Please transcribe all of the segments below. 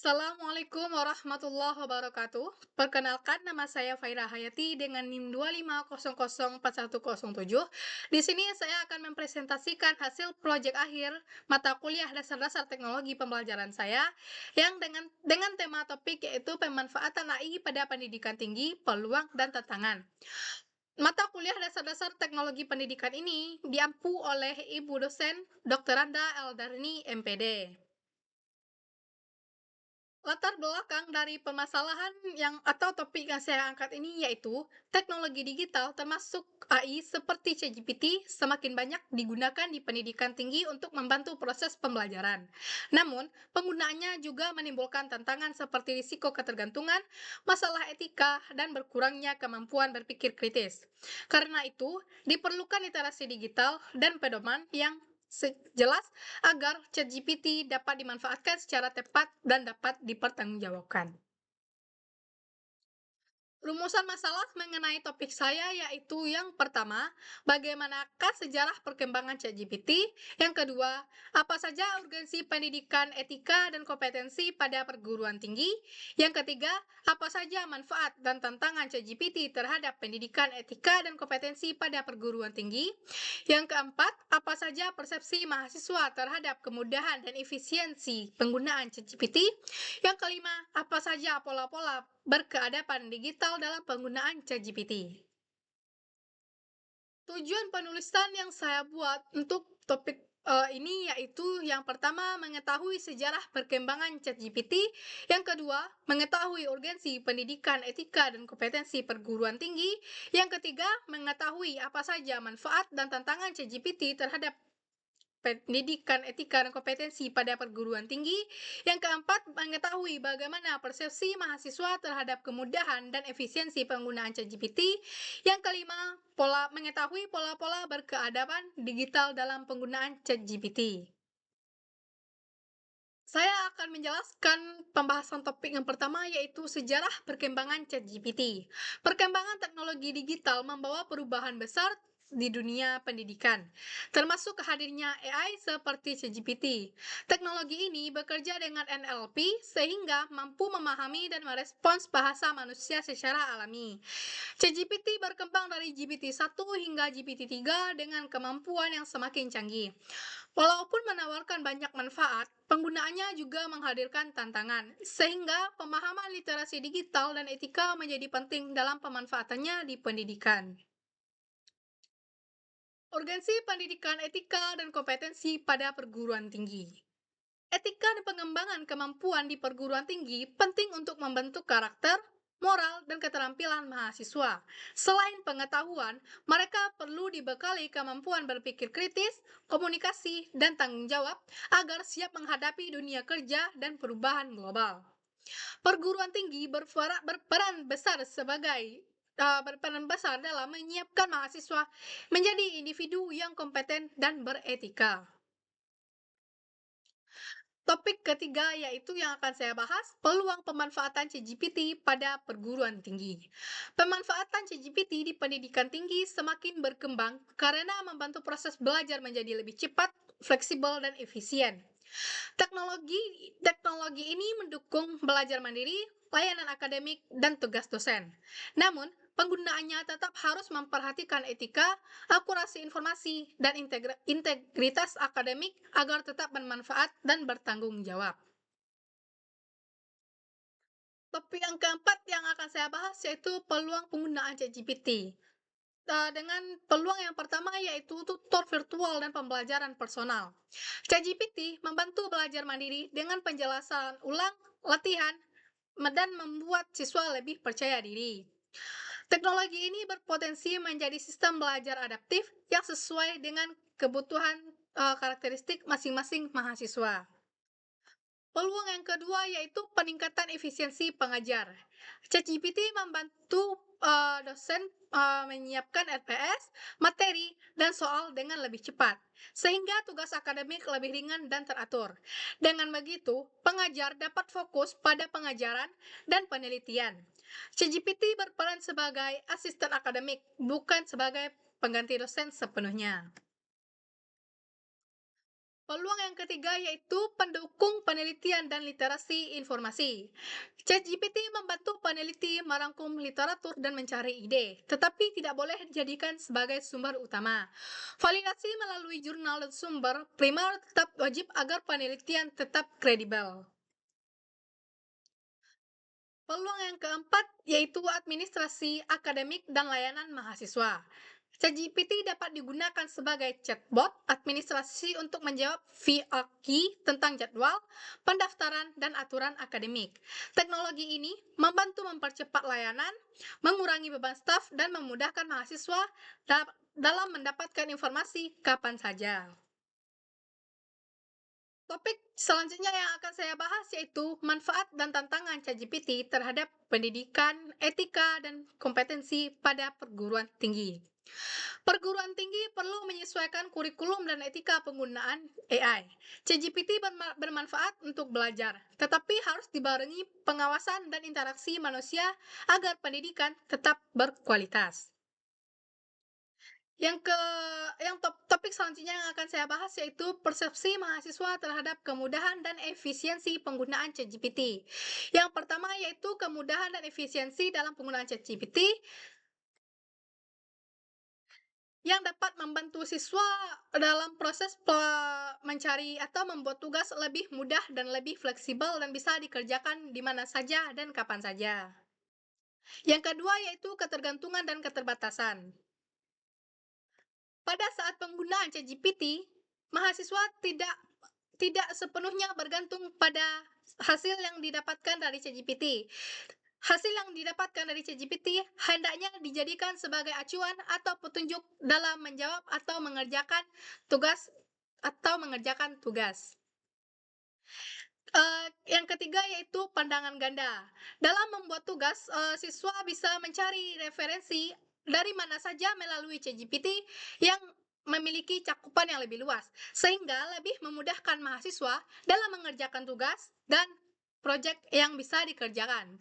Assalamualaikum warahmatullahi wabarakatuh. Perkenalkan, nama saya Faira Hayati dengan NIM 25004107. Di sini saya akan mempresentasikan hasil proyek akhir mata kuliah dasar-dasar teknologi pembelajaran saya yang dengan tema topik yaitu pemanfaatan AI pada pendidikan tinggi, peluang dan tantangan. Mata kuliah dasar-dasar teknologi pendidikan ini diampu oleh Ibu dosen Dr. Randa Eldarni MPD. Latar belakang dari permasalahan yang atau topik yang saya angkat ini yaitu teknologi digital termasuk AI seperti ChatGPT semakin banyak digunakan di pendidikan tinggi untuk membantu proses pembelajaran. Namun, penggunaannya juga menimbulkan tantangan seperti risiko ketergantungan, masalah etika, dan berkurangnya kemampuan berpikir kritis. Karena itu, diperlukan literasi digital dan pedoman yang jelas agar ChatGPT dapat dimanfaatkan secara tepat dan dapat dipertanggungjawabkan. Rumusan masalah mengenai topik saya yaitu yang pertama, bagaimanakah sejarah perkembangan ChatGPT? Yang kedua, apa saja urgensi pendidikan etika dan kompetensi pada perguruan tinggi? Yang ketiga, apa saja manfaat dan tantangan ChatGPT terhadap pendidikan etika dan kompetensi pada perguruan tinggi? Yang keempat, apa saja persepsi mahasiswa terhadap kemudahan dan efisiensi penggunaan ChatGPT? Yang kelima, apa saja pola-pola berkeadapan digital dalam penggunaan ChatGPT. Tujuan penulisan yang saya buat untuk topik ini yaitu yang pertama mengetahui sejarah perkembangan ChatGPT, yang kedua mengetahui urgensi pendidikan etika dan kompetensi perguruan tinggi, yang ketiga mengetahui apa saja manfaat dan tantangan ChatGPT terhadap pendidikan etika dan kompetensi pada perguruan tinggi. Yang keempat, mengetahui bagaimana persepsi mahasiswa terhadap kemudahan dan efisiensi penggunaan ChatGPT. Yang kelima, mengetahui pola-pola berkeadaban digital dalam penggunaan ChatGPT. Saya akan menjelaskan pembahasan topik yang pertama yaitu sejarah perkembangan ChatGPT. Perkembangan teknologi digital membawa perubahan besar di dunia pendidikan, termasuk hadirnya AI seperti ChatGPT. Teknologi ini bekerja dengan NLP sehingga mampu memahami dan merespons bahasa manusia secara alami. ChatGPT berkembang dari GPT-1 hingga GPT-3 dengan kemampuan yang semakin canggih. Walaupun menawarkan banyak manfaat, penggunaannya juga menghadirkan tantangan, sehingga pemahaman literasi digital dan etika menjadi penting dalam pemanfaatannya di pendidikan. Urgensi pendidikan etika dan kompetensi pada perguruan tinggi. Etika dan pengembangan kemampuan di perguruan tinggi penting untuk membentuk karakter, moral, dan keterampilan mahasiswa. Selain pengetahuan, mereka perlu dibekali kemampuan berpikir kritis, komunikasi, dan tanggung jawab agar siap menghadapi dunia kerja dan perubahan global. Perguruan tinggi berperan besar dalam menyiapkan mahasiswa menjadi individu yang kompeten dan beretika. Topik ketiga yaitu yang akan saya bahas, peluang pemanfaatan ChatGPT pada perguruan tinggi. Pemanfaatan ChatGPT di pendidikan tinggi semakin berkembang karena membantu proses belajar menjadi lebih cepat, fleksibel, dan efisien. Teknologi ini mendukung belajar mandiri, layanan akademik, dan tugas dosen. Namun, penggunaannya tetap harus memperhatikan etika, akurasi informasi, dan integritas akademik agar tetap bermanfaat dan bertanggung jawab. Topik yang keempat yang akan saya bahas yaitu peluang penggunaan ChatGPT. Dengan peluang yang pertama yaitu tutor virtual dan pembelajaran personal. ChatGPT membantu belajar mandiri dengan penjelasan ulang, latihan, dan membuat siswa lebih percaya diri. Teknologi ini berpotensi menjadi sistem belajar adaptif yang sesuai dengan kebutuhan karakteristik masing-masing mahasiswa. Peluang yang kedua yaitu peningkatan efisiensi pengajar. ChatGPT membantu dosen menyiapkan RPS, materi, dan soal dengan lebih cepat, sehingga tugas akademik lebih ringan dan teratur. Dengan begitu, pengajar dapat fokus pada pengajaran dan penelitian. ChatGPT berperan sebagai asisten akademik, bukan sebagai pengganti dosen sepenuhnya. Peluang yang ketiga yaitu pendukung penelitian dan literasi informasi. ChatGPT membantu peneliti merangkum literatur dan mencari ide, tetapi tidak boleh dijadikan sebagai sumber utama. Validasi melalui jurnal dan sumber primer tetap wajib agar penelitian tetap kredibel. Peluang yang keempat yaitu administrasi akademik dan layanan mahasiswa. ChatGPT dapat digunakan sebagai chatbot administrasi untuk menjawab VRQ tentang jadwal, pendaftaran, dan aturan akademik. Teknologi ini membantu mempercepat layanan, mengurangi beban staf, dan memudahkan mahasiswa dalam mendapatkan informasi kapan saja. Topik selanjutnya yang akan saya bahas yaitu manfaat dan tantangan ChatGPT terhadap pendidikan, etika, dan kompetensi pada perguruan tinggi. Perguruan tinggi perlu menyesuaikan kurikulum dan etika penggunaan AI. ChatGPT bermanfaat untuk belajar, tetapi harus dibarengi pengawasan dan interaksi manusia agar pendidikan tetap berkualitas. Topik selanjutnya yang akan saya bahas yaitu persepsi mahasiswa terhadap kemudahan dan efisiensi penggunaan ChatGPT. Yang pertama yaitu kemudahan dan efisiensi dalam penggunaan ChatGPT yang dapat membantu siswa dalam proses mencari atau membuat tugas lebih mudah dan lebih fleksibel dan bisa dikerjakan di mana saja dan kapan saja. Yang kedua yaitu ketergantungan dan keterbatasan. Pada saat penggunaan ChatGPT, mahasiswa tidak sepenuhnya bergantung pada hasil yang didapatkan dari ChatGPT. Hasil yang didapatkan dari ChatGPT hendaknya dijadikan sebagai acuan atau petunjuk dalam menjawab atau mengerjakan tugas. Yang ketiga yaitu pandangan ganda. Dalam membuat tugas, siswa bisa mencari referensi dari mana saja melalui ChatGPT yang memiliki cakupan yang lebih luas, sehingga lebih memudahkan mahasiswa dalam mengerjakan tugas dan proyek yang bisa dikerjakan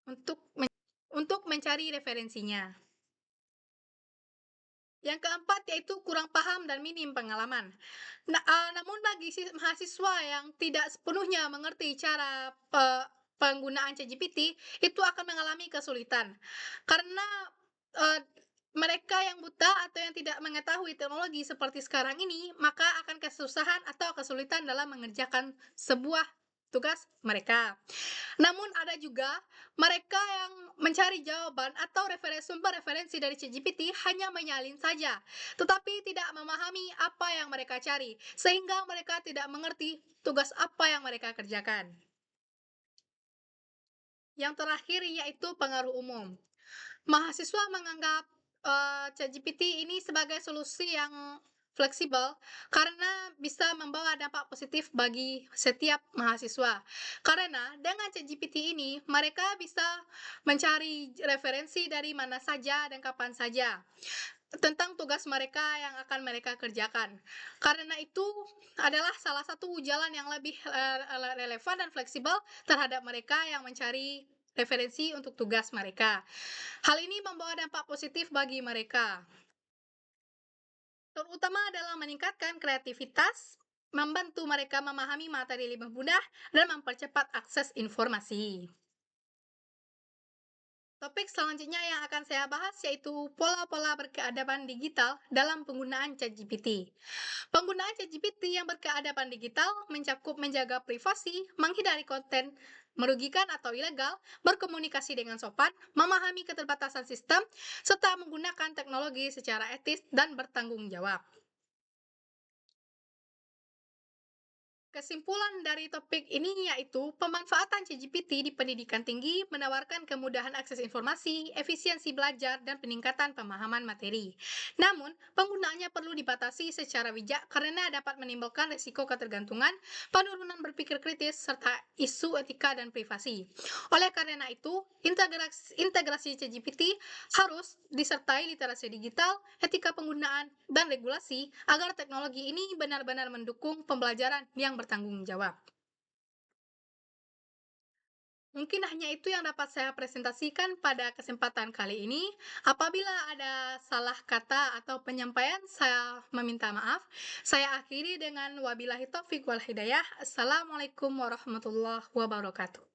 untuk mencari referensinya. Yang keempat yaitu kurang paham dan minim pengalaman. Namun bagi mahasiswa yang tidak sepenuhnya mengerti cara penggunaan ChatGPT, itu akan mengalami kesulitan. Karena mereka yang buta atau yang tidak mengetahui teknologi seperti sekarang ini, maka akan kesusahan atau kesulitan dalam mengerjakan sebuah tugas mereka. Namun ada juga mereka yang mencari jawaban atau sumber referensi dari ChatGPT hanya menyalin saja, tetapi tidak memahami apa yang mereka cari, sehingga mereka tidak mengerti tugas apa yang mereka kerjakan. Yang terakhir yaitu pengaruh umum. Mahasiswa menganggap ChatGPT ini sebagai solusi yang fleksibel karena bisa membawa dampak positif bagi setiap mahasiswa. Karena dengan ChatGPT ini mereka bisa mencari referensi dari mana saja dan kapan saja tentang tugas mereka yang akan mereka kerjakan. Karena itu adalah salah satu jalan yang lebih relevan dan fleksibel terhadap mereka yang mencari referensi untuk tugas mereka. Hal ini membawa dampak positif bagi mereka, terutama dalam meningkatkan kreativitas, membantu mereka memahami materi lebih mudah, dan mempercepat akses informasi. Topik selanjutnya yang akan saya bahas yaitu pola-pola berkeadaban digital dalam penggunaan ChatGPT. Penggunaan ChatGPT yang berkeadaban digital mencakup menjaga privasi, menghindari konten merugikan atau ilegal, berkomunikasi dengan sopan, memahami keterbatasan sistem, serta menggunakan teknologi secara etis dan bertanggung jawab. Kesimpulan dari topik ini yaitu pemanfaatan ChatGPT di pendidikan tinggi menawarkan kemudahan akses informasi, efisiensi belajar, dan peningkatan pemahaman materi. Namun, penggunaannya perlu dibatasi secara bijak karena dapat menimbulkan risiko ketergantungan, penurunan berpikir kritis, serta isu etika dan privasi. Oleh karena itu, integrasi ChatGPT harus disertai literasi digital, etika penggunaan, dan regulasi agar teknologi ini benar-benar mendukung pembelajaran yang bertanggung jawab. mungkin hanya itu yang dapat saya presentasikan pada kesempatan kali ini. Apabila ada salah kata atau penyampaian, saya meminta maaf. Saya akhiri dengan wabillahi taufik wal hidayah. Assalamualaikum warahmatullahi wabarakatuh.